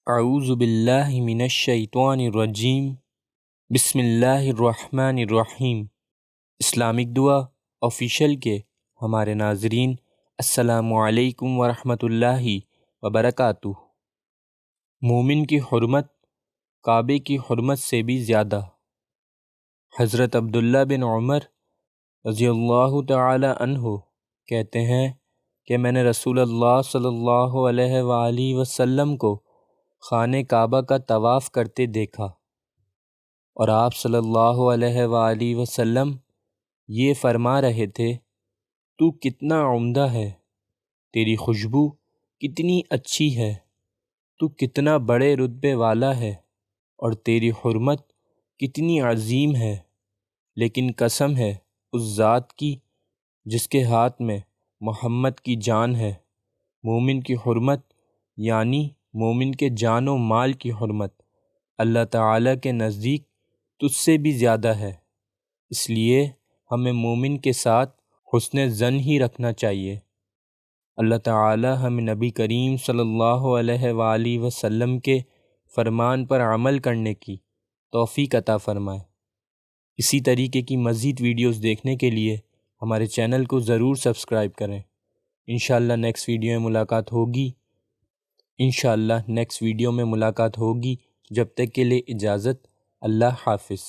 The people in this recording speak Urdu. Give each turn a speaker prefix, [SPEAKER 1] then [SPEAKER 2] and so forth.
[SPEAKER 1] اعوذ باللہ من الشیطان الرجیم بسم اللہ الرحمن الرحیم۔ اسلامک دعا آفیشیل کے ہمارے ناظرین، السلام علیکم ورحمۃ اللہ وبرکاتہ۔ مومن کی حرمت کعبے کی حرمت سے بھی زیادہ۔ حضرت عبداللہ بن عمر رضی اللہ تعالی عنہ کہتے ہیں کہ میں نے رسول اللہ صلی اللہ علیہ وآلہ وسلم کو خانہ کعبہ کا طواف کرتے دیکھا، اور آپ صلی اللہ علیہ وآلہ وسلم یہ فرما رہے تھے، تو کتنا عمدہ ہے، تیری خوشبو کتنی اچھی ہے، تو کتنا بڑے رتبے والا ہے، اور تیری حرمت کتنی عظیم ہے۔ لیکن قسم ہے اس ذات کی جس کے ہاتھ میں محمد کی جان ہے، مومن کی حرمت یعنی مومن کے جان و مال کی حرمت اللہ تعالیٰ کے نزدیک تجھ سے بھی زیادہ ہے۔ اس لیے ہمیں مومن کے ساتھ حسن ظن ہی رکھنا چاہیے۔ اللہ تعالیٰ ہمیں نبی کریم صلی اللہ علیہ وآلہ وسلم کے فرمان پر عمل کرنے کی توفیق عطا فرمائے۔ اسی طریقے کی مزید ویڈیوز دیکھنے کے لیے ہمارے چینل کو ضرور سبسکرائب کریں۔ انشاءاللہ نیکسٹ ویڈیو میں ملاقات ہوگی۔ جب تک کے لیے اجازت، اللہ حافظ۔